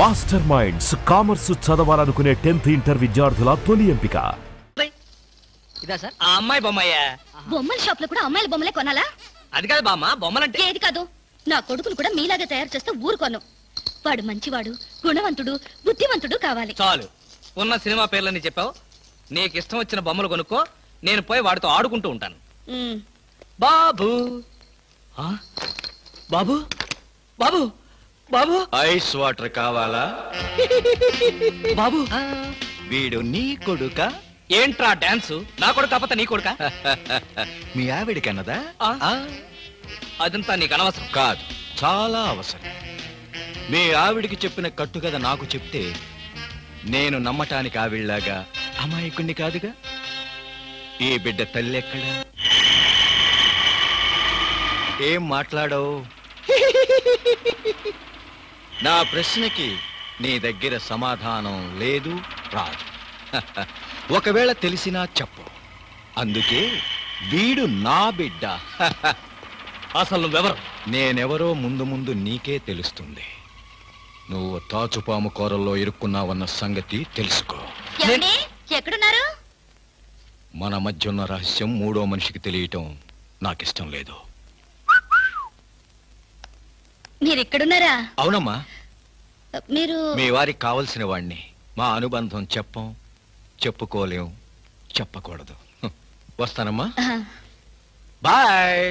Master minds commerce చదవాలనుకునే 10th inter విద్యార్థుల తొలి ఎంపిక. ఇదా సార్ ఆ అమ్మాయి బొమ్మయ్యా? బొమ్మల షాప్ లో కూడా అమ్మాయిల బొమ్మలే కొనాలా? అది కాదు బామ్మ, బొమ్మలంటే ఏది కాదు. నా కొడుకును కూడా మీలాగే తయారు చేస్తే ఊరుకోను. వాడు మంచివాడు, గుణవంతుడు, బుద్ధివంతుడు కావాలి. చాలు, ఉన్న సినిమా పేర్లని చెప్పావు. నీకు ఇష్టం వచ్చిన బొమ్మలు కొనుక్కో, నేను పోయి వాడితో ఆడుకుంటూ ఉంటాను. బాబు బాబు బాబు బాబు ఐస్ వాటర్ కావాలా? బాబు వీడు నీ కొడుక? ఏంట్రా డాన్స్? నా కొడుకు కాకపోతే నీ కొడుక? మీ ఆవిడికన్నదా? అదంతా నీకు అనవసరం. కాదు, చాలా అవసరం. మీ ఆవిడికి చెప్పిన కట్టుకథ నాకు చెప్తే నేను నమ్మటానికి ఆవిడలాగా అమాయకుణ్ణి కాదుగా. ఈ బిడ్డ తల్లి ఎక్కడా? ఏం మాట్లాడవు? నా ప్రశ్నకి నీ దగ్గర సమాధానం లేదు, రాదు. ఒకవేళ తెలిసినా చెప్పు. అందుకే వీడు నా బిడ్డ. అసలు నువ్వెవరు? నేనెవరో ముందు ముందు నీకే తెలుస్తుంది. నువ్వు తాచుపాము కూరల్లో ఇరుక్కున్నావన్న సంగతి తెలుసుకో. ఎక్కడున్నారు? మన మధ్య ఉన్న రహస్యం మూడో మనిషికి తెలియటం నాకిష్టం లేదు. మీరెక్కడున్నారా? అవునమ్మా, మీరు మీ వారికి కావలసిన వాణ్ణి. మా అనుబంధం చెప్పం, చెప్పుకోలేం, చెప్పకూడదు. వస్తానమ్మా, బాయ్.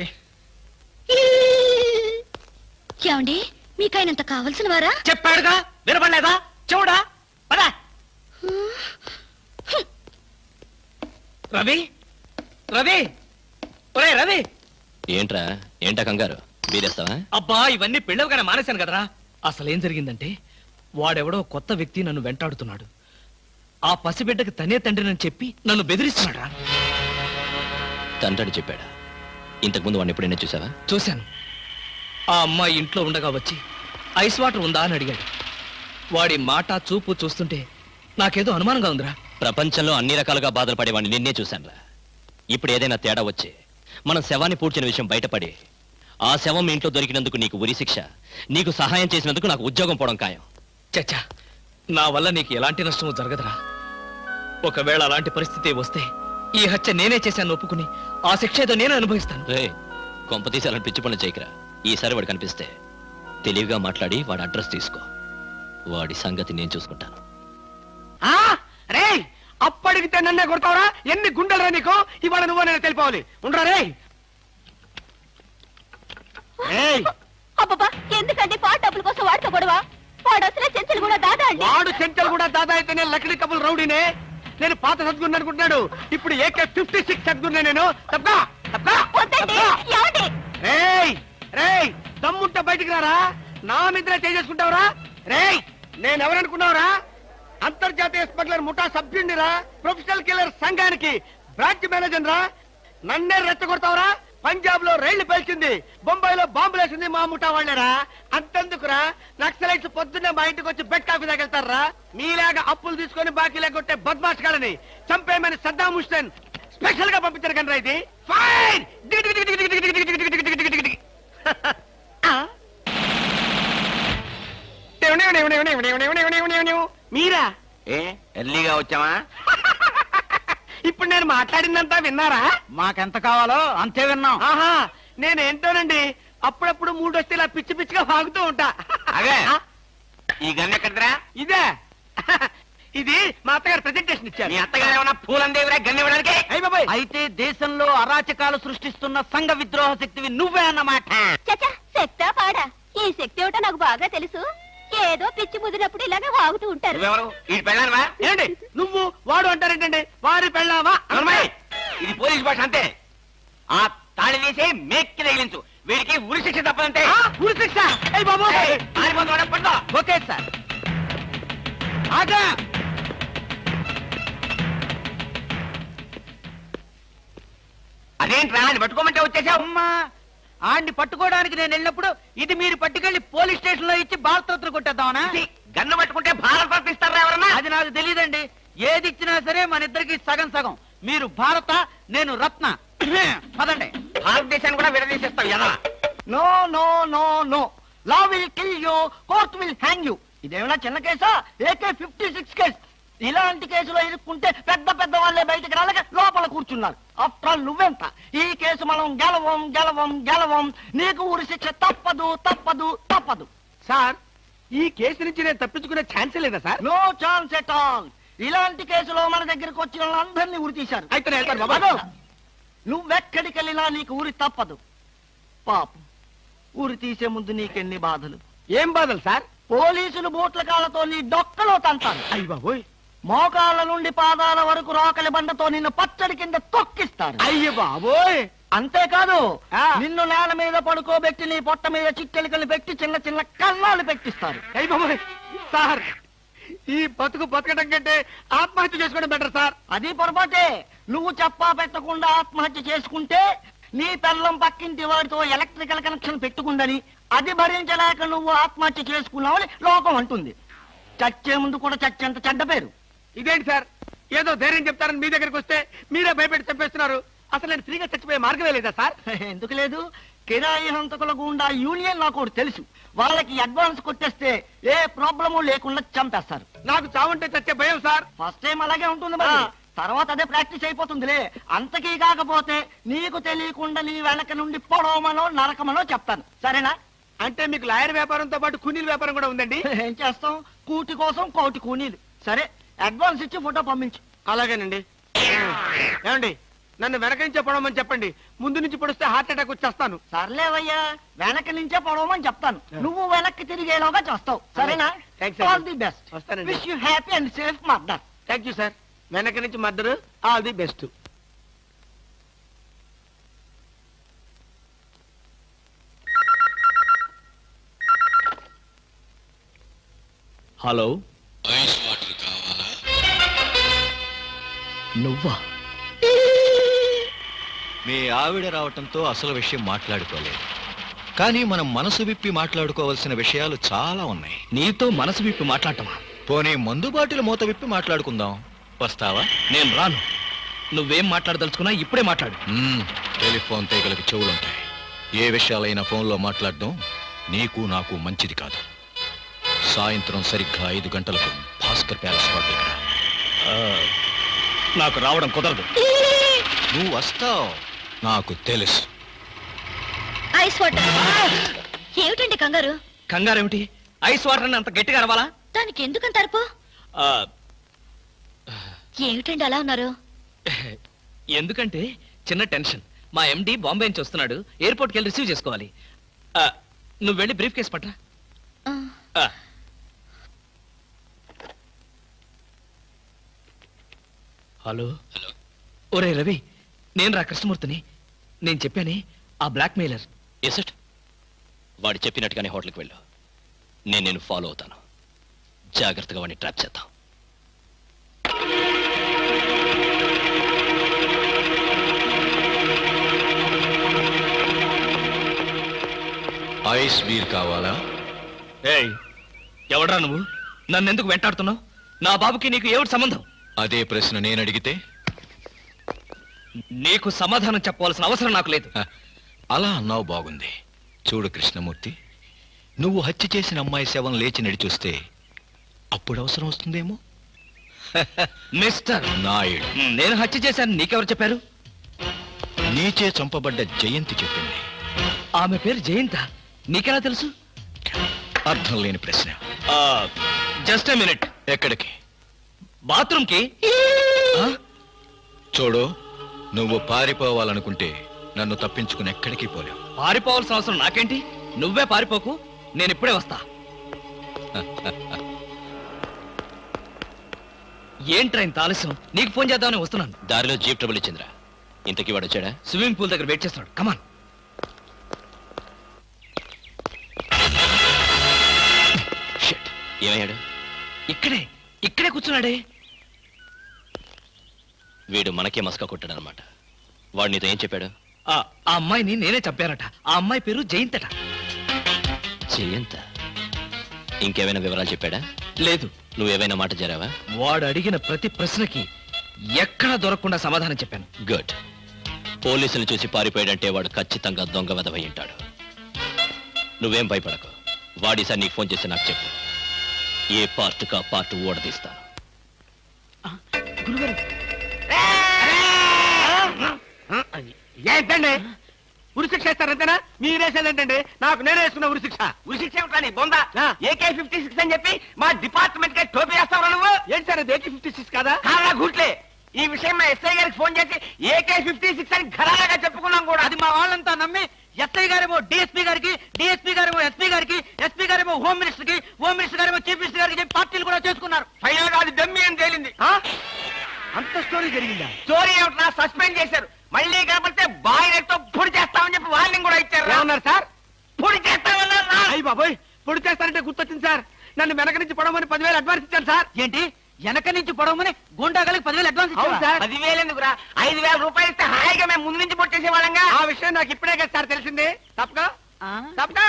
ఏమండి, మీకైనంత కావలసిన వారా? చెప్పాడుగా, వినపడలేదా? చూడా పదా. రవి రవి ఒరే రవి. ఏంట్రా, ఏంటా కంగారు? బీరేస్తావా? అబ్బా, ఇవన్నీ పెళ్ళవగానే మానేశాను కదరా. అసలేం జరిగిందంటే, వాడెవడో కొత్త వ్యక్తి నన్ను వెంటాడుతున్నాడు. ఆ పసిబిడ్డకి తనే తండ్రినని చెప్పి నన్ను బెదిరిస్తున్నాడు. తండ్రి చెప్పాడా? ఇంతకుముందు వాడిని ఎప్పుడైనా చూసావా? చూశాను. ఆ అమ్మాయి ఇంట్లో ఉండగా వచ్చి ఐస్ వాటర్ ఉందా అని అడిగాడు. వాడి మాట చూపు చూస్తుంటే నాకేదో అనుమానంగా ఉందిరా. ప్రపంచంలో అన్ని రకాలుగా బాధలు పడేవాడిని నిన్నే చూశానురా. ఇప్పుడు ఏదైనా తేడా వచ్చి మనం శవాన్ని పూడ్చిన విషయం బయటపడి ఆ శవం ఇంట్లో దొరికినందుకు నీకు ఉరి శిక్ష, నీకు సహాయం చేసినందుకు నాకు ఉద్యోగం పోవడం ఖాయం. చచ్చా, నా వల్ల నీకు ఎలాంటి నష్టము జరగదురా. ఒకవేళ అలాంటి పరిస్థితి వస్తే ఈ హత్య నేనే చేశాను ఒప్పుకుని ఆ శిక్ష ఏదో నేను అనుభవిస్తాను. రే, కొంపతీసి అలాంటి పిచ్చి పనులు చేయకరా. ఈసారి వాడు కనిపిస్తే తెలివిగా మాట్లాడి వాడి అడ్రస్ తీసుకో. వాడి సంగతి నేను చూసుకుంటాను. రే, అప్పడిగితే నన్నే కొడతావరా? ఎన్ని గుండెలరా నీకు? ఇవాళ నువ్వు నేను తెలిపోవాలి. ఉండరా రే. అబ్బబ్బా, ఎందుకండి పాట డబ్బుల కోసం వాడితో గొడవ? వాడు అసలే చెంచలు కూడా దాదా అండి. వాడు చెంచలు కూడా దాదా అయితే నేను లక్డీ కబుల్ రౌడీనే. నేను పాత సద్గురు అనుకుంటున్నాడు. ఇప్పుడు AK-56 సద్గురునే నేను. తప్పా రేయ్ రేయ్, దమ్ముంటే బయటికి రారా. నా మీద చేసుకుంటావురా? రేయ్, నేనెవరనుకున్నావురా? అంతర్జాతీయ స్మగ్లర్ ముఠా సభ్యుడిరా, ప్రొఫెషనల్ కిల్లర్ సంఘానికి బ్రాంచ్ మేనేజర్ రా. నన్నే రెచ్చగొడతావురా? పంజాబ్ లో రైళ్లు పేల్చింది, బొంబాయిలో బాంబులేసింది మా ముఠా వాళ్ళేరా. అంతెందుకురా, నక్సలైట్స్ పొద్దున్నే మా ఇంటికి వచ్చి బెడ్ కాఫీ తాగెళ్తారా. మీలాగా అప్పులు తీసుకొని బాకీ లేకొట్టే బద్మాష్ గాలని చంపేయమని సద్దాం హుస్సేన్ స్పెషల్ గా పంపించారు కనరా. ఇది ఫైన్. మీరా? ఎర్లీగా వచ్చావా? ఇప్పుడు నేను మాట్లాడిందంతా విన్నారా? మాకెంత కావాలో అంతే విన్నాం. ఆహా, నేనేంటోనండి అప్పుడప్పుడు మూడు వస్తే ఇలా పిచ్చి పిచ్చిగా వాగుతూ ఉంటా. అదే, ఈ గన్ ఎక్కడరా? ఇదే. ఇది మా అత్తగారు ప్రెజెంటేషన్ ఇచ్చారు. మీ అత్తగారు ఏమన్నా పూలందేవిరా గన్ ఇవ్వడానికి? అయితే దేశంలో అరాచకాలు సృష్టిస్తున్న సంఘ విద్రోహ శక్తివి నువ్వే అన్నమాట. శక్తా పాడా? ఈ శక్తి ఏమిటో నాకు బాగా తెలుసు. ఏదో పిచ్చి ముదిరినప్పుడు ఇలాగే వాగుతూ ఉంటారు. నువ్వెవరు? ఈ పెళ్ళానవా? ఏంటి నువ్వు వాడు అంటారేంటండి? వారి పెళ్ళావా? ఇది పోలీస్ భాష అంతే. ఆ తాళి తీసి మేక్కి తగిలించు. వీడికి ఉరి శిక్ష తప్పదంటే. ఉరి శిక్ష? బాబు, ఓకే సార్. ఆగా. అదేంట్రా, అని పట్టుకోమంటే వచ్చేసావు? అమ్మా, ఆడిని పట్టుకోవడానికి నేను వెళ్ళినప్పుడు ఇది మీరు పట్టుకెళ్లి పోలీస్ స్టేషన్ లో ఇచ్చి భారతోత్తర కొట్టేద్దామనా? గన్ను పట్టుకుంటే భారత ఇస్తారా ఎవరన్నా? అది నాకు తెలియదండి. ఏది ఇచ్చినా సరే మన ఇద్దరికి సగం సగం. మీరు భారత, నేను రత్న. పదండి. భారతదేశాన్ని కూడా విడదీసేస్తావు ఎలా? No no no no. Law will kill you, court will hang you. ఇదేమైనా చిన్న కేసా? AK-56 case. ఇలాంటి కేసులో ఇరుక్కుంటే పెద్ద పెద్ద వాళ్ళే బయటకు రాలేక లోపల కూర్చున్నారు. ఆఫ్టర్ ఆల్ నువ్వెంత? ఈ కేసు మనం గెలవం. నీకు ఉరి శిక్ష తప్పదు. సార్, ఈ కేసు నుంచి నేను తప్పించుకునే ఛాన్సే లేదా sir? No chance at all. ఇలాంటి కేసులో మన దగ్గరకు వచ్చిన వాళ్ళందరినీ ఉరి తీశారు. అయితే నేను వెళ్తాను బాబా. నువ్వెక్కడికి వెళ్ళినా నీకు ఉరి తప్పదు. పాపం, ఉరి తీసే ముందు నీకెన్ని బాధలు. ఏం బాధలు సార్? పోలీసులు బూట్ల కాళ్ళతో నీ డొక్కలో తంతారు. అయ్య బాబోయ్. మోకాళ్ళ నుండి పాదాల వరకు రోకలి బండతో నిన్ను పచ్చడి కింద తొక్కిస్తారు. అయ్య బాబోయ్. అంతేకాదు, నిన్ను నేల మీద పడుకోబెట్టి నీ పొట్ట మీద చిట్టెలికలు పెట్టి చిన్న చిన్న కన్నాలు పెట్టిస్తారు. అయ్య బాబోయ్. సార్, ఈ బతకడం కంటే ఆత్మహత్య చేసుకోవడం బెటర్ సార్. అది పొరపాటే. నువ్వు చెప్పా పెట్టకుండా ఆత్మహత్య చేసుకుంటే నీ పెళ్ళం పక్కింటి వాడితో ఎలక్ట్రికల్ కనెక్షన్ పెట్టుకుందని అది భరించలేక నువ్వు ఆత్మహత్య చేసుకున్నావని లోకం అంటుంది. చచ్చే ముందు కూడా చచ్చేంత చెడ్డ పేరు. ఇదేంటి సార్, ఏదో ధైర్యం చెప్తారని మీ దగ్గరికి వస్తే మీరే భయపెట్టి చంపేస్తున్నారు. అసలు నేను ఫ్రీగా చచ్చిపోయే మార్గమే లేదా సార్? ఎందుకు లేదు? కిరాయి హంతకుల గుండా యూనియన్ నాకు ఒకటి తెలుసు. వాళ్ళకి అడ్వాన్స్ కొట్టేస్తే ఏ ప్రాబ్లము లేకుండా చంపేస్తారు. నాకు చావుంటే చచ్చే భయం సార్. ఫస్ట్ టైం అలాగే ఉంటుంది మరి, తర్వాత అదే ప్రాక్టీస్ అయిపోతుందిలే. అంతకీ కాకపోతే నీకు తెలియకుండా నీ వెనక నుండి పొడవమనో నరకమనో చెప్తాను, సరేనా? అంటే మీకు లాయర్ వ్యాపారంతో పాటు కూనీల వ్యాపారం కూడా ఉందండి? ఏం చేస్తాం, కూటి కోసం కోటి కూనీలు. సరే, అడ్వాన్స్ ఇచ్చి ఫోటో పంపించు. అలాగేనండి. ఏమండి, నన్ను వెనక నుంచే పొడవమని చెప్పండి. ముందు నుంచి పొడిస్తే హార్ట్ అటాక్ వచ్చేస్తాను. సర్లేవయ్యా, వెనక నుంచే పొడవమని చెప్తాను. నువ్వు వెనక్కి తిరిగేలోగా చేస్తావు, సరేనా? All the best. వస్తానండి. Wish you happy and safe murder. Thank you sir. వెనక నుంచి మద్దరు. All the best. Hello, ice water కావాలా? నువ్వా? మీ ఆవిడ రావటంతో అసలు విషయం మాట్లాడుకోలేదు, కానీ మనం మనసు విప్పి మాట్లాడుకోవాల్సిన విషయాలు చాలా ఉన్నాయి. నీతో మనసు విప్పి మాట్లాడటమా? పోనీ మందు బాటిల్ మూత విప్పి మాట్లాడుకుందాం. వస్తావా? నేను రాను. నువ్వేం మాట్లాడదలుచుకున్నా ఇప్పుడే మాట్లాడు. టెలిఫోన్ తీగలకు చెవులుంటాయి. ఏ విషయాలైనా ఫోన్లో మాట్లాడడం నీకు నాకు మంచిది కాదు. సాయంత్రం సరిగ్గా 5 గంటలకు భాస్కర్ ప్యాలెస్ హోటల్కి రా. నాకు రావడం కుదరదు. నువ్వు వస్తావు, నాకు తెలుసు. Ice water. ఏమిటండి కంగారు? కంగారేమిటి? ఐస్ వాటర్ అని అంత గట్టిగా అరవాలా? దానికి ఎందుకంత అరుపు? ఏమిటండి అలా ఉన్నారు? ఎందుకంటే చిన్న టెన్షన్. మా ఎండి బాంబే నుంచి వస్తున్నాడు. ఎయిర్పోర్ట్కి వెళ్ళి రిసీవ్ చేసుకోవాలి. నువ్వు వెళ్ళి బ్రీఫ్ కేసు పట్రా. హలో. ఒరే రవి, నేను రా కృష్ణమూర్తిని. నేను చెప్పానే ఆ బ్లాక్ మెయిలర్. ఎసట్ వాడు చెప్పినట్టుగానే హోటల్కి వెళ్ళు. నేను ఫాలో అవుతాను. జాగ్రత్తగా వాడిని ట్రాప్ చేద్దాం. ఐస్ బీర్ కావాలా? ఏయ్, ఎవడ్రా నువ్వు? నన్ను ఎందుకు వెంటాడుతున్నావు? నా బాబుకి నీకు ఏమిటి సంబంధం? అదే ప్రశ్న నేను అడిగితే? నీకు సమాధానం చెప్పవలసిన అవసరం నాకు లేదు. అలా అన్నావు, బాగుంది. చూడు కృష్ణమూర్తి, నువ్వు హత్య చేసిన అమ్మాయి శవం లేచి నడిచొస్తే అప్పుడు అవసరం వస్తుందేమో. మిస్టర్ నాయుడు, నేను హత్య చేశాను నీకెవరు చెప్పారు? నీచే చంపబడ్డ జయంతి చెప్పింది. ఆమె పేరు జయంత? నీకెలా తెలుసు? అర్థం లేని ప్రశ్న. Just a minute. ఎక్కడికి? బాత్రూమ్కి. చూడు, నువ్వు పారిపోవాలనుకుంటే నన్ను తప్పించుకుని ఎక్కడికి పోలేవు. పారిపోవాల్సిన అవసరం నాకేంటి? నువ్వే పారిపోకు, నేను ఇప్పుడే వస్తా. ఏంట్రా ఇంత ఆలస్యం? నీకు ఫోన్ చేద్దామని వస్తున్నాను. దారిలో జీప్ ట్రబుల్ ఇచ్చిందిరా. ఇంతకీ వాడు వచ్చాడా? స్విమ్మింగ్ పూల్ దగ్గర వెయిట్ చేస్తున్నాడు. కమాన్. ఏమయ్యాడు? ఇక్కడే కూర్చున్నాడే. వీడు మనకే మస్కా కొట్టాడనమాట. వాడు నీతో ఏం చెప్పాడు? ఆ అమ్మాయిని నేనే చంపానట. ఆ అమ్మాయి పేరు జయంతట. జయంత? ఇంకేమైనా వివరాలు చెప్పాడా? లేదు. నువ్వేమైనా మాట జరావా? వాడు అడిగిన ప్రతి ప్రశ్నకి ఎక్కడా దొరకకుండా సమాధానం చెప్పాను. గుడ్. పోలీసులు చూసి పారిపోయాడంటే వాడు ఖచ్చితంగా దొంగ వెధవై ఉంటాడు. నువ్వేం భయపడకు. వాడిసారి నీకు ఫోన్ చేసి నాకు చెప్పు. ఏ పార్ట్ కా పార్ట్ ఓడదీస్తాను. ఏంటండి ఉరిశిక్ష ఇస్తారు అంతేనా? మీరేసేదేంటండి? నాకు నేనే వేసుకున్న ఉరిశిక్ష. ఉరిశిక్ష ఏమిటా నీ బొంద? AK-56 అని చెప్పి మా డిపార్ట్మెంట్ కి టోపీ వేస్తావు నువ్వు. ఏంటి సార్ అది AK-56 కాదా? కాదా గుట్లే. ఈ విషయం మా ఎస్ఐ గారికి ఫోన్ చేసి AK-56 అని ఘరాగా చెప్పుకున్నాం కూడా. అది మా వాళ్ళంతా నమ్మి ఎస్ఐ గారేమో డిఎస్పీ గారికి, డిఎస్పీ గారేమో ఎస్పీ గారికి, ఎస్పీ గారేమో హోమ్ మినిస్టర్ కి, హోమ్ మినిస్టర్ గారేమో చీఫ్ మినిస్టర్ గారికి చెప్పి పార్టీలు కూడా చేసుకున్నారు. ఫైనల్ గా అది దమ్మి అని తేలింది. అంత స్టోరీ జరిగిందా? స్టోరీ ఏమిటా? సస్పెండ్ చేశారు. మళ్ళీ కనపడితే బాయిలర్తో పొడి చేస్తామని చెప్పి వార్నింగ్ కూడా ఇచ్చారు. ఏమన్నారు సార్? పొడి చేస్తామన్నారు. అయ్యి బాబోయ్, పొడి చేస్తారంటే గుర్తొచ్చింది సార్. నన్ను వెనక నుంచి పడమని 10,000 అడ్వాన్స్ ఇచ్చాను సార్. ఏంటి వెనక నుంచి పొడవమని గుండాగలకి 10,000 అడ్వాన్స్ అవును ఇచ్చావా? సార్. 10,000 ఎందుకురా? 5,000 రూపాయలు ఇస్తే హాయిగా మేము ముందు నుంచి పొట్టేసే వాళ్ళంగా. ఆ విషయం నాకు ఇప్పుడే కదా సార్ తెలిసింది. తప్పగా ఆ? తప్పగా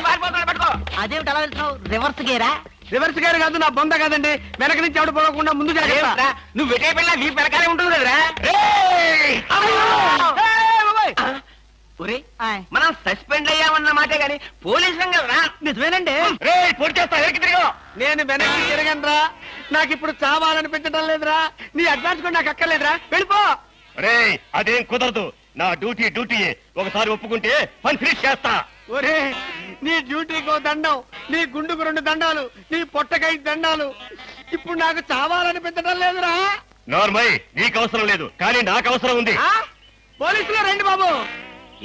పారిపోతున్నా పట్టుకో. అదేమిటి అలా వెళ్తున్నావు? రివర్స్ గేరా? రివర్స్ గారు కాదు, నా బొంద కాదండి. వెనక నుంచి ఎవడు పోకుండా ముందు జాగ్రత్త. అదేమిట్రా? నువ్వు వెటే పిల్ల వీ పెరకాలే ఉంటుంది కదరా. ఒరే ఆయ్. మనం సస్పెండ్ అయ్యామన్న మాటే గాని పోలీసులం కదరా. నిజమేనండి. పొడి చేస్తా వెనక్కి తిరిగి. నేను వెనక్కి తిరగనురా. నాకు ఇప్పుడు చావాలనిపించడం లేదురా. నీ అడ్వాన్స్ కూడా నాకు అక్కర్లేదురా. వెళ్ళిపో. అదేం కుదరదు. నా డ్యూటీ ఒకసారి ఒప్పుకుంటే పని ఫినిష్ చేస్తా. ఒరే, నీ డ్యూటీకో దండం, నీ గుండుకు 2 దండాలు, నీ పొట్టకై దండాలు. ఇప్పుడు నాకు చావాలనిపించడం లేదురా. నార్మల్ నీకు అవసరం లేదు, కానీ నాకు అవసరం ఉంది. పోలీసులు రండి బాబు.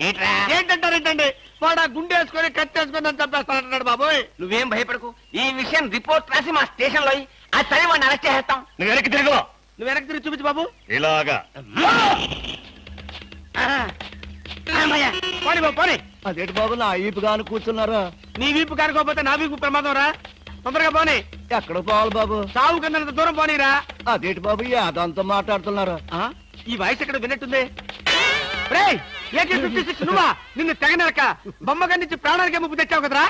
ఏంట్రా? ఏంటంటారేంటండి? వాడు ఆ గుండె వేసుకొని కత్తి వేసుకొని నన్ను చంపేస్తానంటున్నాడు బాబోయ్. నువ్వేం భయపడకు. ఈ విషయం రిపోర్ట్ రాసి మా స్టేషన్ లో ఆ తల్లి వాడిని అరెస్ట్ చేస్తాం. నువ్వు వెనక్కి తిరుగు. నువ్వు వెనక్కి తిరిగి చూపించు బాబు. ఇలాగా పోనీ బాబు పోనీ. అదేంటి బాబు నా ఈపుగాను కూర్చున్నారా? నీ వీపు కానుకోకపోతే నా వీపు ప్రమాదం రా. తొందరగా పోనీ. ఎక్కడ పోవాలి బాబు? సాగు కింద దూరం పోనీరా. అదేంటి బాబు అదంతా మాట్లాడుతున్నారా? ఈ వాయిస్ ఎక్కడ విన్నట్టుంది? రేయ్, AK-56 నువ్వా? నిన్ను తెగనరక బొమ్మగా నుంచి ప్రాణానికి ముప్పు తెచ్చావు కదరా.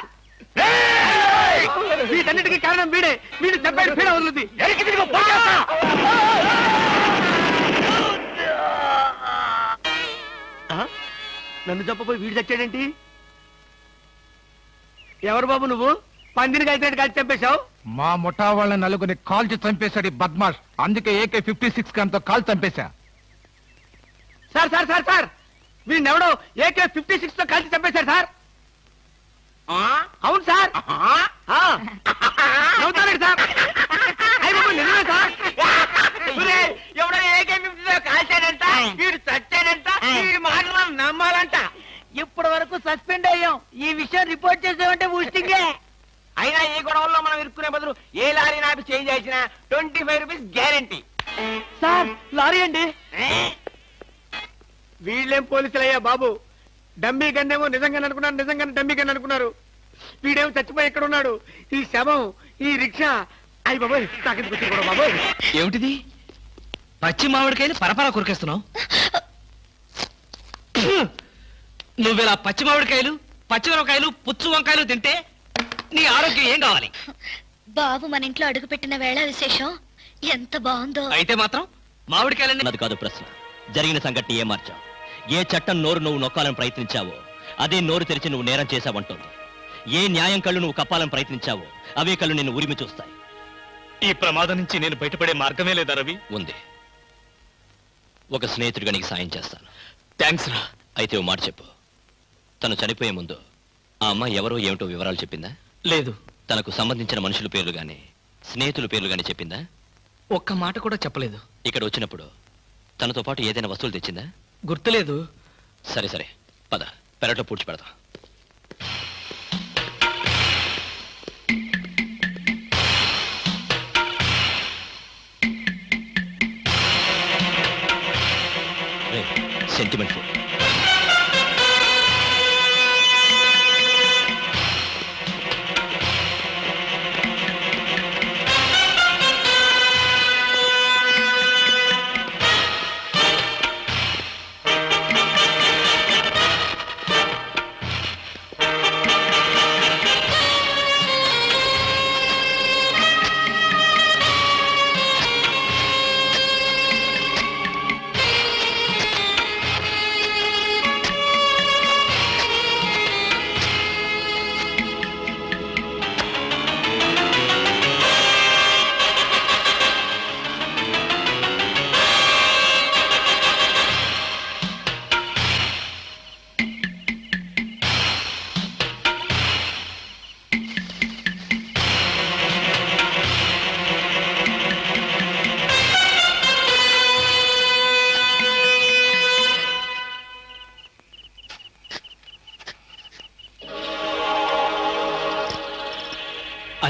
వీటన్నిటికీ కారణం వీడే. వీడు చెప్పాడు పీడ వదులుద్ది. నన్ను చెప్పపోయి వీడు చచ్చాడేంటి? ఎవరు బాబు నువ్వు? పందిని కలిసి కలిసి చంపేశావు. మా ముఠా వాళ్ళ నలుగురిని కాల్చి చంపేశాడు ఈ బద్మాష్. అందుకే AK-56 గన్తో కాల్ చంపేశా. సార్ సార్ సార్ సార్, వీడినెవడో AK-56 తో కలిసి చంపేశారు సార్. అవును సార్. నవ్వుతారండి సార్. అయ్య బాబు నిజమే సార్. ఎవడో AK-56 కాల్చాడంట, వీడు చచ్చాడంట, వీడి మాటలు నమ్మాలంట. ఇప్పటి వరకు సస్పెండ్ అయ్యాం. ఈ విషయం రిపోర్ట్ చేసామంటే ఊస్టింగే. అయినా ఈ గొడవల్లో మనం ఇరుక్కునే బదులు ఏ లారీ నాకు చేంజ్ చేసిన 25 రూపీస్ గ్యారంటీ. సార్ లారీ అండి. వీళ్ళేం పోలీసులయ్యా బాబు. డమ్మీ గన్నేమో నిజంగానే అనుకున్నారు, నిజంగానే డమ్మీ గన్ అనుకున్నారు. వీడేమో చచ్చిపోయి ఎక్కడ ఉన్నాడు? ఈ శవం, ఈ రిక్షా. అయ్యి బాబోయ్, నాకెందుకు వచ్చింది కూడా బాబోయ్. ఏమిటిది? పచ్చి మామిడికాయలు పరపరా కొరికేస్తున్నావు. నువ్విలా పచ్చి మామిడికాయలు, పచ్చిమిరపకాయలు, పుచ్చు వంకాయలు తింటే నీ ఆరోగ్యం ఏం కావాలి? బాబు మన ఇంట్లో అడుగుపెట్టిన వేళ విశేషం ఎంత బాగుందో. అయితే మాత్రం మామిడికాయలన్నీ అన్నది కాదు ప్రశ్న. జరిగిన సంఘటన ఏ మార్చావు? ఏ చట్టం నోరు నువ్వు నొక్కాలని ప్రయత్నించావో అదే నోరు తెరిచి నువ్వు నేరం చేశావంటుంది. ఏ న్యాయం కళ్ళు నువ్వు కప్పాలని ప్రయత్నించావో అవే కళ్ళు నిన్ను ఉరిమి చూస్తాయి. ఈ ప్రమాదం నుంచి నేను బయటపడే మార్గమే లేదా రవి? ఉంది. ఒక స్నేహితుడిగా నీకు సాయం చేస్తాను. థ్యాంక్స్ రా. అయితే ఓ మాట చెప్పు. తను చనిపోయే ముందు ఆ అమ్మాయి ఎవరో ఏమిటో వివరాలు చెప్పిందా? లేదు. తనకు సంబంధించిన మనుషుల పేర్లు గాని స్నేహితుల పేర్లు గాని చెప్పిందా? ఒక్క మాట కూడా చెప్పలేదు. ఇక్కడ వచ్చినప్పుడు తనతో పాటు ఏదైనా వస్తువులు తెచ్చిందా? గుర్తులేదు. సరే సరే పద, పెరట్లో పూడ్చి పెడతాం. Sentiment food.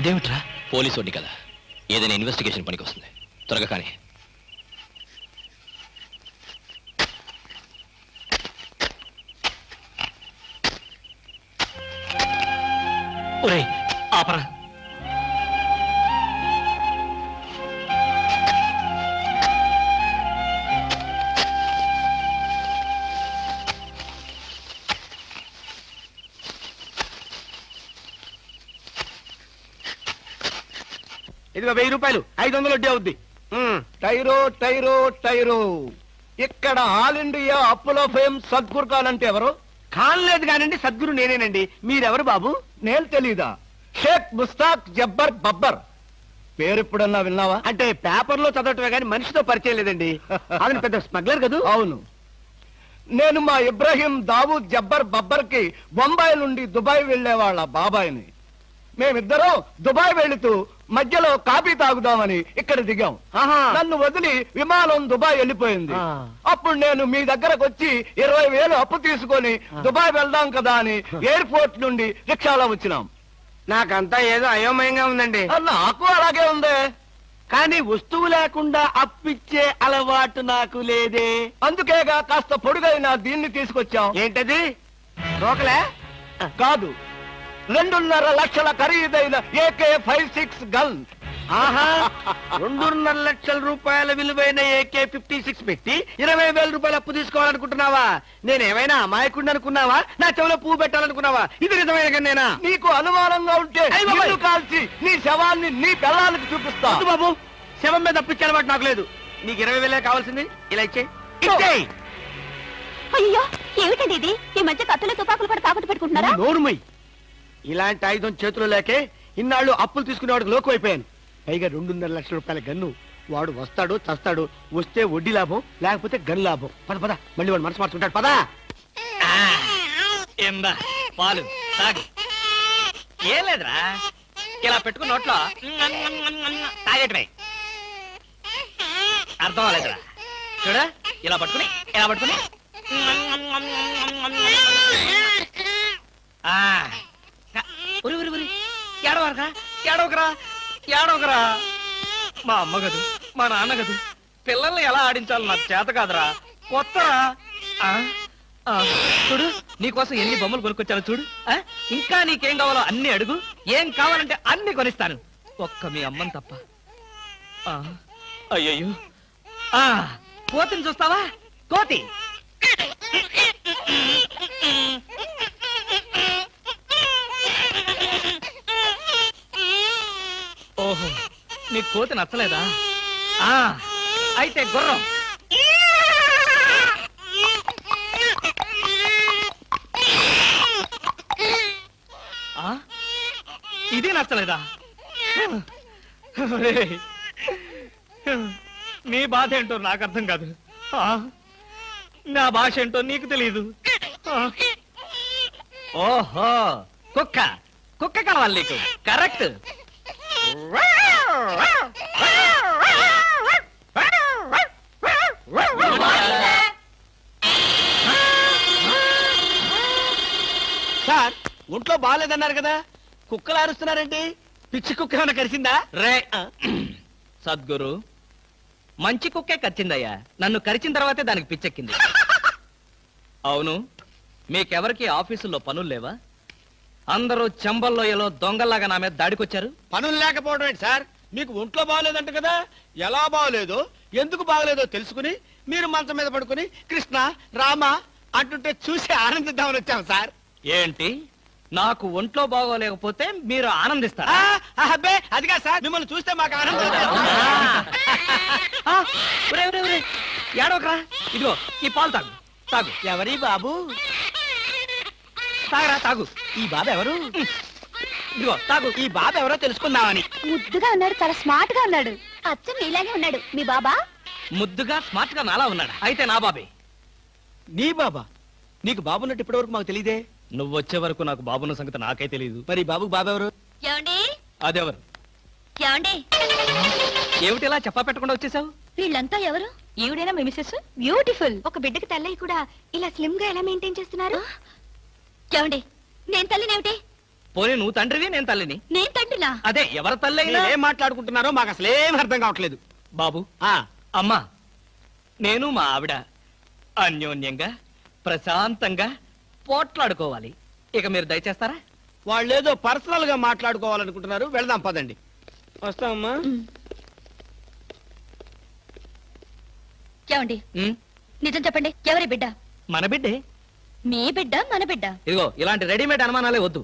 అదేమిట్రా? పోలీసు వడ్డీ కదా, ఏదైనా ఇన్వెస్టిగేషన్ పనికి వస్తుంది. త్వరగా కానీ. ఒరేయ్ ఆపరా. ఇదిగో 1000 రూపాయలు, 500 వడ్డీ అవుద్ది. టైరో టైరో టైరో, ఇక్కడ ఆల్ ఇండియా అప్పులో ఫేమ్ సద్గురు ఖాన్ అంటే ఎవరు? ఖాన్ లేదు కానండి, సద్గురు నేనేనండి. మీరెవరు బాబు? నేను తెలీదా? షేక్ ముస్తాక్ జబ్బర్ బబ్బర్. పేరు ఎప్పుడన్నా విన్నావా? అంటే పేపర్లో చదవటమే కానీ మనిషితో పరిచయం లేదండి. అతను పెద్ద స్మగ్లర్ కదా? అవును. నేను మా ఇబ్రాహీం దావూద్ జబ్బర్ బబ్బర్ కి బొంబాయి నుండి దుబాయ్ వెళ్లే వాళ్ళ బాబాయిని. మేమిద్దరం దుబాయ్ వెళుతూ మధ్యలో కాఫీ తాగుదామని ఇక్కడ దిగాం. నన్ను వదిలి విమానం దుబాయ్ వెళ్ళిపోయింది. అప్పుడు నేను మీ దగ్గరకు వచ్చి 20,000 అప్పు తీసుకొని దుబాయ్ వెళ్దాం కదా అని ఎయిర్పోర్ట్ నుండి రిక్షాలో వచ్చినాం. నాకంతా ఏదో అయోమయంగా ఉందండి. నాకు అలాగే ఉంది. కానీ వస్తువు లేకుండా అప్పిచ్చే అలవాటు నాకు లేదే. అందుకేగా కాస్త పొడుగైన దీన్ని తీసుకొచ్చాం. ఏంటది? రోకలే కాదు, 2.5 లక్షల ఖరీదైన AK-56 గన్. ఆహా, 2.5 లక్షల రూపాయల విలువైన AK-56 పెట్టి 20,000 రూపాయలు అప్పు తీసుకోవాలనుకుంటున్నావా? నేనేమైనా అమాయకుడిని అనుకున్నావా? నా చెవులో పువ్వు పెట్టాలనుకున్నావా? ఇది నిజమైన గన్నేనా? నీకు అనుమానంగా ఉంటే నిన్ను కాల్చి నీ శవాన్ని నీ పిల్లలకి చూపిస్తా. బాబు, శవం మీద అప్పిచ్చే అలవాటు నాకు లేదు. నీకు 20,000 కావాల్సింది, ఇలా ఇచ్చేయి. అయ్యో ఏమిటండి ఇది? ఈ మధ్య కత్తులు తుపాకులు కూడా తాకట్టు పెట్టుకుంటున్నారా? నోరుమై. ఇలాంటి ఆయుధం చేతిలో లేకే ఇన్నాళ్ళు అప్పులు తీసుకునేవాడికి లోకు అయిపోయాను. పైగా 2.5 లక్షల రూపాయల గన్ను. వాడు వస్తాడు చస్తాడు. వస్తే వడ్డీ లాభం, లేకపోతే గన్ లాభం. పద పద, మళ్ళీ వాడు మనసు మార్చుకుంటాడు. పదా ఏందా పాలు తాగు. ఏం లేదురా, ఇలా పెట్టుకున్న నోట్లో తాగేటమే. అర్థం అవ్వలేదురా. చూడ, ఇలా పట్టుకుని ఏడవకరా. మా అమ్మ గదు, మా నాన్న గదు, పిల్లల్ని ఎలా ఆడించాలో నాకు చేత కాదురా. కొత్తరా. చూడు, నీకోసం ఎన్ని బొమ్మలు కొనుక్కొచ్చాను చూడు. ఇంకా నీకేం కావాలో అన్ని అడుగు. ఏం కావాలంటే అన్ని కొనిస్తాను, ఒక్క మీ అమ్మని తప్ప. అయ్యయ్యో, కోతిని చూస్తావా? కోతి ఓహో, నీ కోతి నచ్చలేదా? అయితే గుర్రం. ఇది నచ్చలేదా? నీ బాధ ఏంటో నాకు అర్థం కాదు. నా భాష ఏంటో నీకు తెలీదు. ఓహో, కుక్క. కుక్క కావాలి నీకు. కరెక్ట్. సార్, ఒంట్లో బాగాలేదన్నారు కదా, కుక్కలు అరుస్తున్నారండి. పిచ్చి కుక్క ఏమైనా కరిచిందా? రే సద్గురు, మంచి కుక్కే కరిచిందయ్యా. నన్ను కరిచిన తర్వాతే దానికి పిచ్చెక్కింది. అవును, మీకెవరికి ఆఫీసుల్లో పనులు లేవా? అందరూ చెంబల్లోయలో దొంగల్లాగా నా మీద దాడికొచ్చారు. పనులు లేకపోవడం ఏంటి సార్? మీకు ఒంట్లో బాగలేదంట కదా, ఎలా బాగలేదో ఎందుకు బాగలేదో తెలుసుకుని మీరు మంచం మీద పడుకుని కృష్ణ రామ అంటుంటే చూసి ఆనందిద్దామని వచ్చాం సార్. ఏంటి, నాకు ఒంట్లో బాగోలేకపోతే మీరు ఆనందిస్తారా? అబ్బే, అదిగా సార్, మిమ్మల్ని చూస్తే మాకు ఆనందం. ఏడవకరా. ఇదిగో ఈ పాలు తాగు. తాగు. ఎవరి బాబు? తాగరా, తాగు. ఈ బాబు ఎవరు? ఇదిగో తాగు. ఈ బాబు ఎవరో తెలుసుకుందామని. ముద్దుగా ఉన్నాడు, చాలా స్మార్ట్ గా ఉన్నాడు. అచ్చం నీలాగే ఉన్నాడు. మీ బాబా? ముద్దుగా స్మార్ట్ గా నాలా ఉన్నాడు. అయితే నా బాబే. నీ బాబా? నీకు బాబున్నట్టు ఇప్పటి వరకు మాకు తెలియదే. నువ్వు వచ్చే వరకు నాకు బాబున్న సంగతి నాకే తెలియదు. మరి బాబుకు బాబెవరు? ఏమండి? అదెవరు? ఏమండి? ఏమిటిలా చెప్పా పెట్టకుండా వచ్చేసావు? వీళ్ళంతా ఎవరు? ఈవిడేనా మీ మిసెస్? బ్యూటిఫుల్. ఒక బిడ్డకి తల్లయి కూడా ఇలా స్లిమ్ గా ఎలా మెయింటైన్ చేస్తున్నారు? ఏమండి, నేను తల్లినేమిటి? పోనీ నువ్వు తండ్రివి, నేను తల్లిని. నేను తండ్రినా? అదే ఎవరి తల్లి అయినా. ఏం మాట్లాడుకుంటున్నారో మాకు అసలు ఏం అర్థం కావట్లేదు. బాబు, అమ్మా, నేను మా ఆవిడ అన్యోన్యంగా ప్రశాంతంగా పోట్లాడుకోవాలి. ఇక మీరు దయచేస్తారా? వాళ్ళు ఏదో పర్సనల్ గా మాట్లాడుకోవాలనుకుంటున్నారు. వెళ్దాం పదండి. వస్తామమ్మా. ఏమండి, నిజం చెప్పండి, ఎవరి బిడ్డ? మన బిడ్డే. మీ బిడ్డ మన బిడ్డ? ఇదిగో ఇలాంటి రెడీమేడ్ అనుమానాలే వద్దు.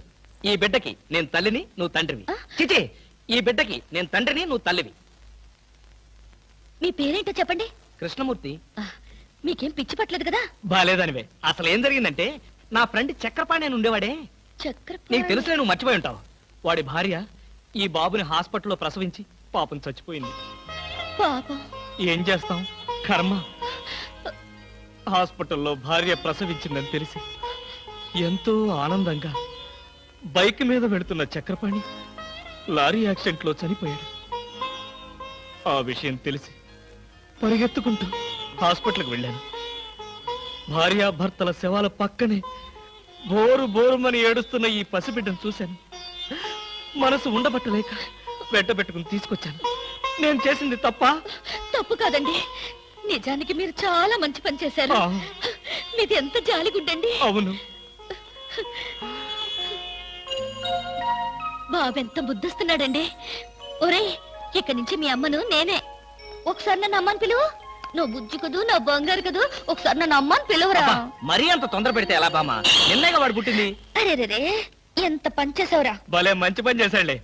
ఈ బిడ్డకి నేను తల్లిని, నువ్వు తండ్రివి. చిచి, ఈ బిడ్డకి నేను తండ్రిని, నువ్వు తల్లివి. మీ పేరేంటో చెప్పండి. కృష్ణమూర్తి. మీకేం పిచ్చి పట్టలేదు కదా? బాలేదనివే. అసలు ఏం జరిగిందంటే, నా ఫ్రెండ్ చక్రపాణి అని ఉండేవాడే, నీకు తెలుసులే, నువ్వు మర్చిపోయి ఉంటావు. వాడి భార్య ఈ బాబుని హాస్పిటల్లో ప్రసవించి పాపం చచ్చిపోయింది. పాపం. ఏం చేస్తాం, కర్మ. హాస్పిటల్లో భార్య ప్రసవించిందని తెలిసి ఎంతో ఆనందంగా బైక్ మీద వెళుతున్న చక్రపాణి లారీ యాక్సిడెంట్ లో చనిపోయాడు. ఆ విషయం తెలిసి పరిగెత్తుకుంటూ హాస్పిటల్కి వెళ్ళాను. భార్యాభర్తల శవాల పక్కనే బోరు బోరుమని ఏడుస్తున్న ఈ పసిబిడ్డను చూశాను. మనసు ఉండబట్టలేక వెంటబెట్టుకుని తీసుకొచ్చాను. నేను చేసింది తప్ప? తప్పు కాదండి, నిజానికి మీరు చాలా మంచి పని చేశారు. మీది ఎంత జాలిగుడ్డండి. అవును. బాబు ఎంత బుద్ధిస్తున్నాడండి. ఒరేయ్, ఇక్కడి నుంచి మీ అమ్మను నేనే. ఒకసారి నన్ను అమ్మని పిలువు. నువ్వు బుజ్జి కదూ, నా బంగారు కదూ, ఒకసారి నన్ను అమ్మని పిలువురా. మరీ అంత తొందర పెడితే ఎలా బామా? నిన్నేగా వాడు పుట్టింది. అరే ఎంత పని చేసావురా. భలే మంచి పని చేశాడులే.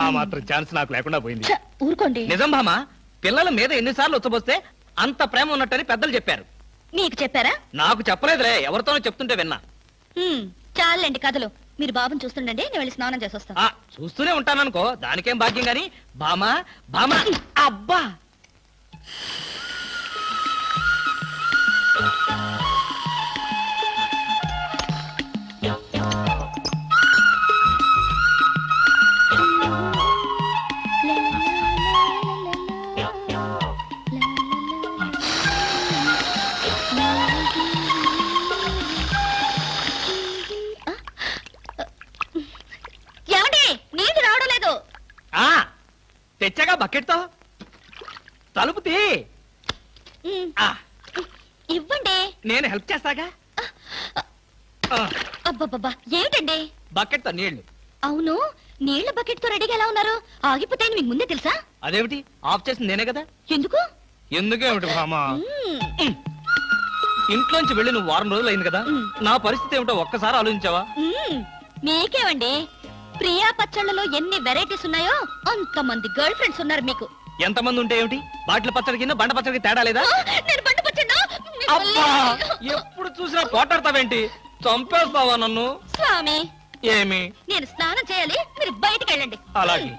ఆ మాత్రం ఛాన్స్ నాకు లేకుండా పోయింది. ఊరుకోండి. నిజం బామా, పిల్లల మీద ఎన్నిసార్లు వచ్చబోస్తే అంత ప్రేమ ఉన్నట్టని పెద్దలు చెప్పారు. మీకు చెప్పారా? నాకు చెప్పలేదులే, ఎవరితోనో చెప్తుంటే విన్నా. చాలండి కథలు. మీరు బాబుని చూస్తుండండి, నేను వెళ్ళి స్నానం చేసి వస్తాను. చూస్తూనే ఉంటాననుకో, దానికేం భాగ్యం గాని. బామా బామా, అబ్బా, తెచ్చగా బకెట్తో. తలుపు తీ. ఇవ్వండి, నేను హెల్ప్ చేస్తాగా. అబ్బబ్బబ్బా, ఏమిటండి? బకెట్తో నీళ్లు. అవును, నీళ్ల బకెట్ తో రెడీగా ఎలా ఉన్నారు? ఆగిపోతాయని మీకు ముందే తెలుసా? అదేమిటి, ఆఫ్ చేసింది నేనే కదా. ఎందుకు? ఎందుకేమిటి బామా, ఇంట్లోంచి వెళ్ళి నువ్వు వారం రోజులు అయింది కదా. నా పరిస్థితి ఏమిటో ఒక్కసారి ఆలోచించావా? మీకేమండి, ప్రియా పచ్చళ్ళలో ఎన్ని వెరైటీస్ ఉన్నాయో అంతమంది గర్ల్ ఫ్రెండ్స్ ఉన్నారు మీకు. ఎంతమంది ఉంటే ఏమిటి, బాటిల్ పచ్చడి కింద బండ పచ్చడికి తేడా లేదా? నేను బండ పచ్చడా? అబ్బా, ఎప్పుడు చూసినా పోటాడతావేంటి? చంపేస్తావా నన్ను? స్వామి, ఏమి? నేను స్నానం చేయాలి, మీరు బయటికి వెళ్ళండి. అలాగే.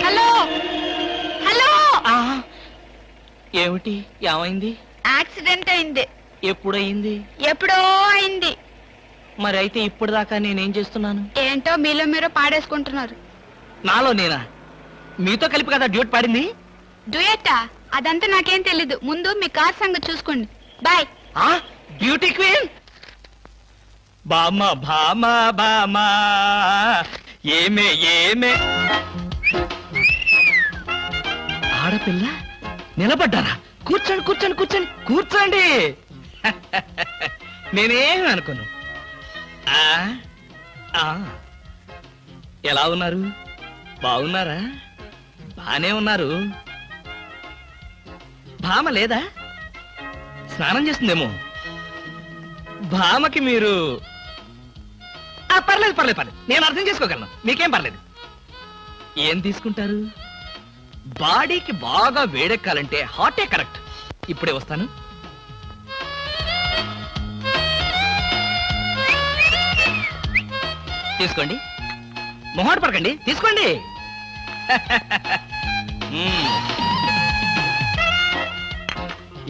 హలో హలో, ఏమిటి, ఏమైంది? యాక్సిడెంట్ అయింది. ఎప్పుడయింది? ఎప్పుడో అయింది. మరి అయితే ఇప్పుడు దాకా నేనేం చేస్తున్నాను? ఏంటో మీలో మీరు పాడేసుకుంటున్నారు. నాలో నేనా? మీతో కలిపి కదా డ్యూట్ పాడింది. డ్యూయట్టా? అదంతా నాకేం తెలీదు. ముందు మీ కార్ సంగతి చూసుకోండి. బాయ్. బ్యూటీ క్వీన్ బామా బామా బామా, ఏమే ఏమే. ఆడపిల్ల నిలబడ్డారా? కూర్చోండి కూర్చోండి కూర్చోండి కూర్చోండి. నేనేమి అనుకోను. ఎలా ఉన్నారు? బాగున్నారా? బానే ఉన్నారు. భామ లేదా? స్నానం చేస్తుందేమో. భామకి మీరు పర్లేదు పర్లేదు పర్లేదు, నేను అర్థం చేసుకోగలను, మీకేం పర్లేదు. ఏం తీసుకుంటారు? బాడీకి బాగా వేడెక్కాలంటే హాటే కరెక్ట్. ఇప్పుడే వస్తాను. తీసుకోండి, మొహాట పడకండి, తీసుకోండి.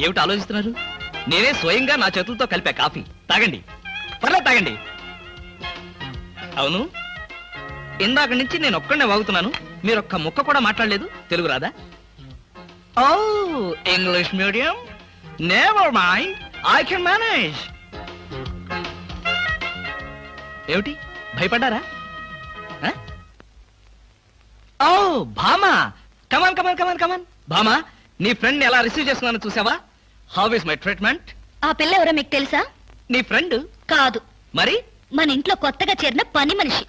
ఏమిటి ఆలోచిస్తున్నారు? నేనే స్వయంగా నా చేతులతో కలిపా కాఫీ. తాగండి, పర్లేదు తాగండి. అవును, ఇందాక నుంచి నేను ఒక్కడనే వాగుతున్నాను, మీరు ఒక్క ముక్క కూడా మాట్లాడలేదు. తెలుగు రాదా? Oh English medium, never mind, I can manage. ఏమిటి భయపడ్డారా? ఓ భామా, కమాన్ కమాన్ కమాన్ కమాన్. భామా, నీ ఫ్రెండ్ ఎలా రిసీవ్ చేస్తున్నానో చూసావా? How is my treatment? ఆ పిల్ల ఎవరో మీకు తెలుసా? నీ ఫ్రెండ్ కాదు, మరి మన ఇంట్లో కొత్తగా చేరిన పని మనిషి.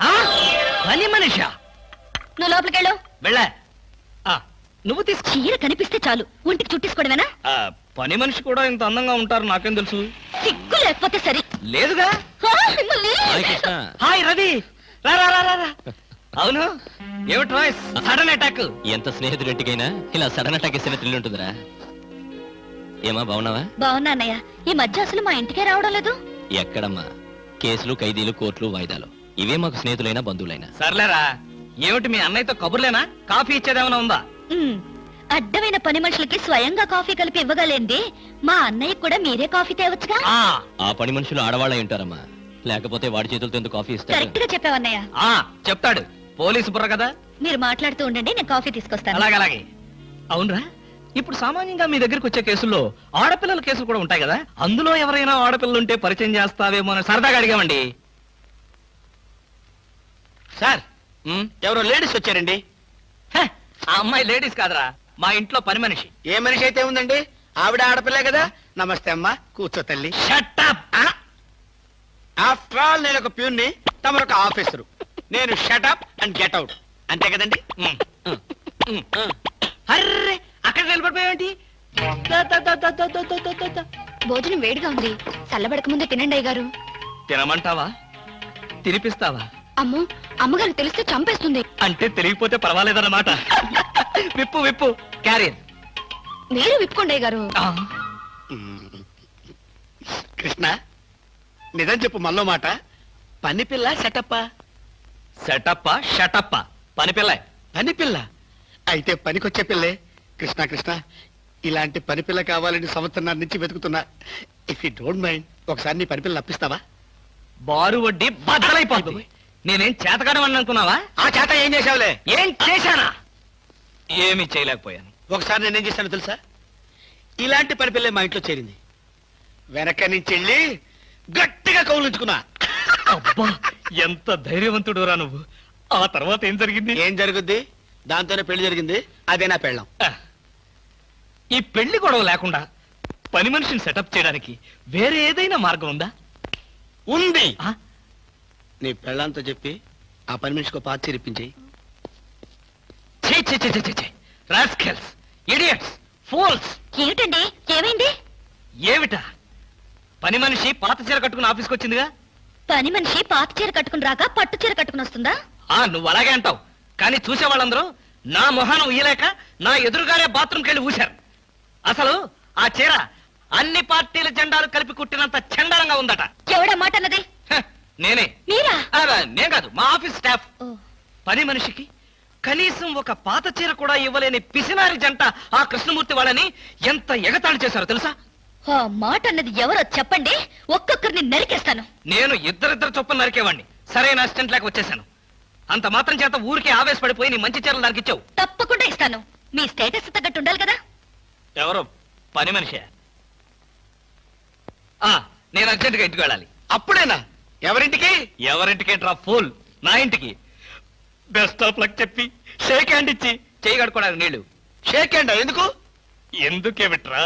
పని మనిషా? నువ్వు లోపలికెళ్ళు. వెళ్ళా. నువ్వు తీసుకో. చీర కనిపిస్తే చాలు ఒంటికి చుట్టేసుకోవడమేనా? పని మనిషి కూడా ఇంత అందంగా ఉంటారు నాకేం తెలుసు. సిగ్గు లేకపోతే సరే. లేదుగా. హాయ్ రవి, రా రా రా రా. అవును, ఏమిటి రాయ్స్ సడన్ అటాక్? ఎంత స్నేహితుడింటికైనా ఇలా సడన్ అటాక్ ఇస్తే థ్రిల్ ఉంటుందిరా. ఏమా బాగున్నావా? బాగున్నా అన్నయ్య. ఈ మధ్య అసలు మా ఇంటికే రావడం లేదు. ఎక్కడమ్మా, కేసులు, ఖైదీలు, కోర్టులు, వాయిదాలు, ఇవే మాకు స్నేహితులైనా బంధువులైనా. సర్లేరా, ఏమిటి మీ అన్నయ్యతో కబుర్లేనా? కాఫీ ఇచ్చేదేమైనా ఉందా? అడ్డమైన పని మనుషులకి స్వయంగా కాఫీ కలిపి ఇవ్వగలేంది మా అన్నయ్య కూడా మీరే కాఫీ తేవచ్చుగా. ఆ పని మనుషులు ఆడవాళ్ళై ఉంటారమ్మా, లేకపోతే వాడి చేతులతో ఎందుకు కాఫీ ఇస్తారు? కరెక్ట్ గా చెప్పావన్నయ్య. చెప్తాడు, పోలీసు బుర్ర కదా. మీరు మాట్లాడుతూ ఉండండి, నేను కాఫీ తీసుకొస్తాను. అలాగే. అవునరా, ఇప్పుడు సామాన్యంగా మీ దగ్గరికి వచ్చే కేసుల్లో ఆడపిల్లల కేసులు కూడా ఉంటాయి కదా, అందులో ఎవరైనా ఆడపిల్లలు ఉంటే పరిచయం చేస్తావేమో అని సరదాగా అడిగామండి. సార్, ఎవరో లేడీస్ వచ్చారండి. ఆ అమ్మాయి లేడీస్ కాదురా, మా ఇంట్లో పని మనిషి. ఏ మనిషి అయితే ఉందండి, ఆవిడ ఆడపిల్లే కదా. నమస్తే అమ్మా, కూర్చో తల్లి. ఆఫ్టర్ ఆల్ నేను ఒక ప్యూన్ని, తమరొక ఆఫీసరు. నేను షటప్ అండ్ గెట్ అవుట్, అంతే కదండి. అర్రే, అక్కడ నిలబడిపోయావేంటి? భోజనం వేడిగా ఉంది, చల్లబడక ముందే తినండి అయ్యగారు. తినమంటావా? తినిపిస్తావా? అమ్మో, అమ్మగారు తెలిస్తే చంపేస్తుంది. అంటే తెలియకపోతే పర్వాలేదన్నమాట. విప్పు విప్పు, క్యారియర్. మీరు విప్పుకోండి అయ్యగారు. కృష్ణ, నిజం చెప్పు, మళ్ళో మాట. పని పిల్ల సెటప్పా? సెటప్పా షటప్పా? పని పిల్ల. పని పిల్ల అయితే పనికొచ్చే పిల్లే. కృష్ణ కృష్ణ, ఇలాంటి పని పిల్ల కావాలని సంవత్సరం నుంచి వెతుకుతున్నా. ఇఫ్ యూ డోంట్ మైండ్, ఒకసారి నీ పని పిల్ల అప్పిస్తావా? బారు వడ్డీ బద్దలైపోతుంది. నేనేం చేతకాడమని అనుకున్నావా? ఆ చేత ఏం చేసావులే? ఏం చేశానా? ఏమీ చేయలేకపోయాను. ఒకసారి నేనేం చేశాను తెలుసా? ఇలాంటి పని పిల్లే మా ఇంట్లో చేరింది. వెనక నుంచి వెళ్ళి గట్టిగా కౌలించుకున్నా. అబ్బా, ఎంత ధైర్యవంతుడు రా నువ్వు. ఆ తర్వాత ఏం జరిగింది? ఏం జరుగుద్ది? దాంతోనే పెళ్లి జరిగింది. అదే నా పెళ్ళం. ఈ పెళ్లి గొడవ లేకుండా పని మనిషిని సెటప్ చేయడానికి వేరే ఏదైనా మార్గం ఉందా? ఉంది. నీ పెళ్ళంతో చెప్పి ఆ పని మనిషికి పాత చేరిపించేయి. Rascals, idiots, fools. ఏమిటండి, ఏమైంది? ఏమిటా? పని మనిషి పాత చీర కట్టుకుని ఆఫీస్కి వచ్చిందిగా. పని మనిషి పాత చీర కట్టుకుని రాక పట్టు చీర కట్టుకుని వస్తుందా? నువ్వు అలాగే అంటావు, కానీ చూసే వాళ్ళందరూ నా మొహాన్ని ఉయ్యలేక నా ఎదురుగానే బాత్రూమ్కి వెళ్ళి ఊశారు. అసలు ఆ చీర అన్ని పార్టీల జెండాలు కలిపి కుట్టినంత చండాలంగా ఉందట. ఎవడా మాట అన్నది? నేనే. మీరా? నేను కాదు, మా ఆఫీస్ స్టాఫ్. పని మనిషికి కనీసం ఒక పాత చీర కూడా ఇవ్వలేని పిసినారి జంట ఆ కృష్ణమూర్తి వాళ్ళని ఎంత ఎగతాళి చేశారో తెలుసా? ఆ మాట అన్నది ఎవరో చెప్పండి, ఒక్కొక్కరిని నరికేస్తాను. నేను ఇద్దరిద్దరు చొప్పున నరికేవాడిని. సరైన అసిస్టెంట్ లేక వచ్చేసాను. అంత మాత్రం చేత ఊరికే ఆవేశపడిపోయి నీ మంచి చీరలు దానికి ఇచ్చావు. తప్పకుండా ఇస్తాను. మీ స్టేటస్ తగ్గట్టు ఉండాలి కదా. ఎవరో పని మనిషి. నేను అర్జెంటుగా ఇంటికి వెళ్ళాలి. అప్పుడేనా? ఎవరింటికి? ఎవరింటికేట్రా ఫూల్, నా ఇంటికి. బెస్ట్ ఆఫ్ లక్ చెప్పి షేక్ హ్యాండ్ ఇచ్చి చేయి కడుకోవడానికి నీళ్లు. షేక్ హ్యాండ్ ఎందుకు? ఎందుకేమిట్రా,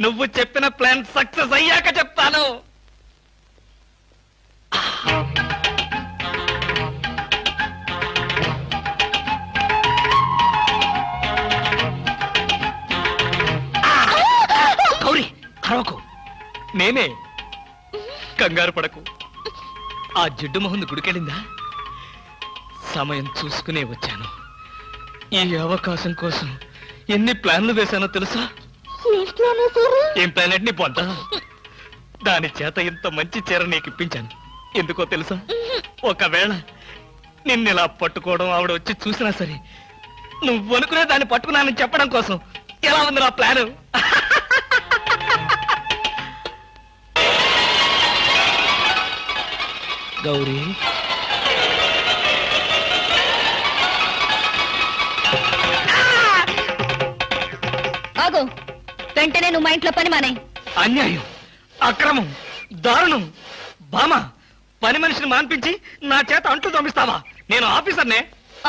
నువ్వు చెప్పిన ప్లాన్ సక్సెస్ అయ్యాక చెప్తాను. గౌరీ, అరవకు. నేనే. కంగారు పడకు. ఆ జిడ్డు మొహంది గుడికెళ్ళిందా? సమయం చూసుకునే వచ్చాను. ఈ అవకాశం కోసం ఎన్ని ప్లాన్లు వేశానో తెలుసా? ఏం ప్లాన్ అంటే నీ పొంట. దాని చేత ఇంత మంచి చీర నీకు ఇప్పించాను. ఎందుకో తెలుసా? ఒకవేళ నిన్నిలా పట్టుకోవడం ఆవిడ వచ్చి చూసినా సరే, నువ్వు అనుకునే దాన్ని పట్టుకున్నానని చెప్పడం కోసం. ఎలా ఉంది నా ప్లాను? గౌరీ, ఆగు. వెంటనే నువ్వు మా ఇంట్లో పని మానే. అన్యాయం, అక్రమం, దారుణం. బామా, పని మనిషిని మాన్పించి నా చేత అంట్లు తోమిస్తావా? నేను ఆఫీసర్నే.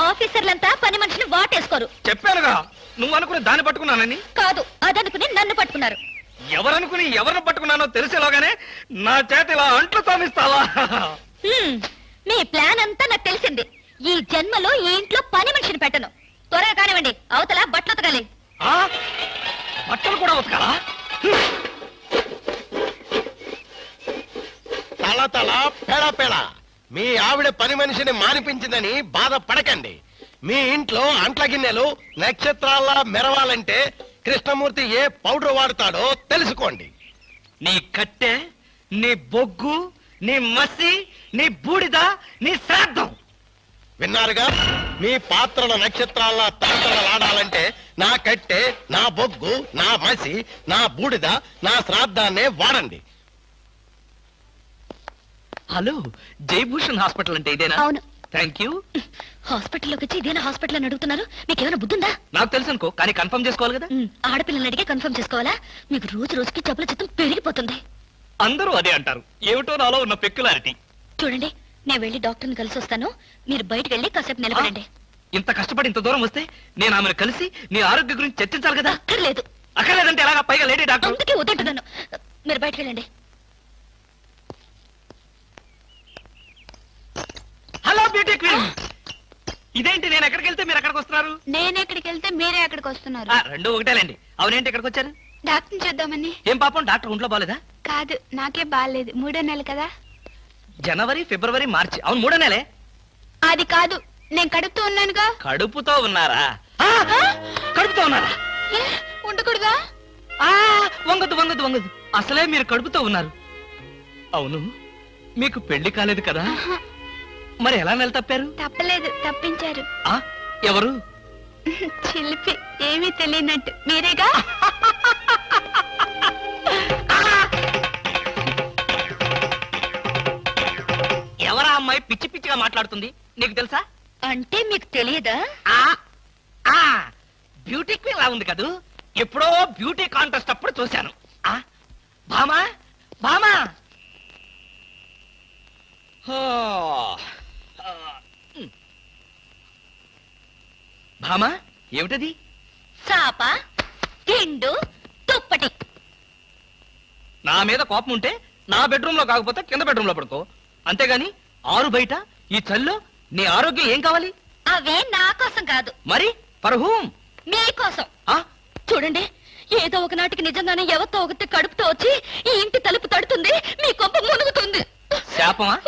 ఆఫీసర్లంతా పని మనిషిని వాటేసుకోరు. చెప్పానుగా, నువ్వు అనుకుని దాన్ని పట్టుకున్నానని. కాదు, అదనుకుని నన్ను పట్టుకున్నారు. ఎవరనుకుని ఎవరిని పట్టుకున్నానో తెలిసేలోగానే నా చేత ఇలా అంట్లు తోమిస్తావా? మీ ప్లాన్ అంతా నాకు తెలిసింది. ఈ జన్మలో ఈ ఇంట్లో పని మనిషిని పెట్టను. త్వరగా కానివ్వండి, అవతల బట్టలు ఉతకాలి. బట్టలు కూడా ఉతకాలా? తల తల పెడ పెడ మీ ఆవిడ పని మనిషిని మానిపించిందని బాధపడకండి. మీ ఇంట్లో అంట్ల గిన్నెలు నక్షత్రాల్లా మెరవాలంటే కృష్ణమూర్తి ఏ పౌడర్ వాడతాడో తెలుసుకోండి. నీ కట్టె, నీ బొగ్గు, నీ మసి, నీ బూడిద, నీ శ్రాద్ధం. విన్నారుగా? మీ పాత్రల నక్షత్రాల్లా తలతలలాడాలంటే నా కట్టె, నా బొగ్గు, నా మసి, నా బూడిద, నా శ్రాద్ధాన్నే వాడండి. హలో, జయభూషణ్ హాస్పిటల్ అంటే ఇదేనా? అవును. Thank you. హాస్పిటల్లోకి వచ్చి ఇదేనా హాస్పిటల్ అని అడుగుతున్నారు? మీకేమైనా బుద్ధుందా? నాకు తెలుసు అనుకో, కానీ కన్ఫర్మ్ చేసుకోవాలి కదా. ఆడపిల్లల్ని అడిగే కన్ఫర్మ్ చేసుకోవాలా? మీకు రోజు రోజుకి జబ్బుల చిత్తం పెరిగిపోతుంది. అందరూ అదే అంటారు. ఏమిటో నాలో ఉన్న పెక్యులారిటీ. చూడండి, నేను వెళ్ళి డాక్టర్ని కలిసి వస్తాను. మీరు బయటకు వెళ్ళి కాసేపు నిలబడండి. ఇంత కష్టపడి ఇంత దూరం వస్తే నేను ఆమెను కలిసి నీ ఆరోగ్య గురించి చర్చించాలి కదా. అక్కర్లేదు. అక్కర్లేదంటే ఎలాగా? పైగా లేడీ డాక్టర్. అందుకే వద్దంటున్నాను. మీరు బయటకు వెళ్ళండి. హలో బ్యూటీ క్వీన్, ఇదేంటి నేను ఎక్కడికి వెళ్తే మీరు ఎక్కడికి వస్తున్నారు? నేను ఎక్కడికి వెళ్తే మీరే ఎక్కడికి వస్తున్నారు. రెండు ఒకటేలేండి. అవునేంటి ఎక్కడికి వచ్చారు? డాక్టర్ చూద్దామని. ఏం పాపం, డాక్టర్ ఒంట్లో బాలేదా? కాదు, నాకే బాగాలేదు. 3వ నెల కదా. జనవరి, ఫిబ్రవరి, మార్చి. అవును, 3వ నెలే. అది కాదు, నేను కడుపుతూ ఉన్నానుగా. కడుపుతో ఉన్నారా? కడుపుతో ఉన్నారా? ఉండకూడదా? వంగదు వంగదు వంగదు. అసలే మీరు కడుపుతో ఉన్నారు. అవును, మీకు పెళ్లి కాలేదు కదా? మరి ఎలా నెల తప్పారు? తప్పలేదు, తప్పించారు. ఎవరు? చిలిపి, ఏమీ తెలియనట్టు. మీరేగా? ఎవరా అమ్మాయి పిచ్చి పిచ్చిగా మాట్లాడుతుంది? నీకు తెలుసా? అంటే మీకు తెలియదా? బ్యూటీ క్వీన్ లా ఉంది కదూ. ఎప్పుడో బ్యూటీ కాంటెస్ట్ అప్పుడు చూశాను. భామా, భామా. భామా, ఏమిటది? చాప, తిండు, దుప్పటి. నా మీద కోపం ఉంటే నా బెడ్రూమ్ లో కాకపోతే కింద బెడ్రూమ్ లో పడుకో. అంతేగాని ఆరు బయట ఈ చల్లో నీ ఆరోగ్యం ఏం కావాలి? అవే నా కోసం కాదు. మరి ఫర్ హూమ్? మీకోసం. చూడండి, ఏదో ఒక నాటికి నిజంగానే ఎవరితో ఒకటి కడుపుతో వచ్చి ఈ ఇంటి తలుపు తడుతుంది, మీ కొంప మునుగుతుంది. శాపమా?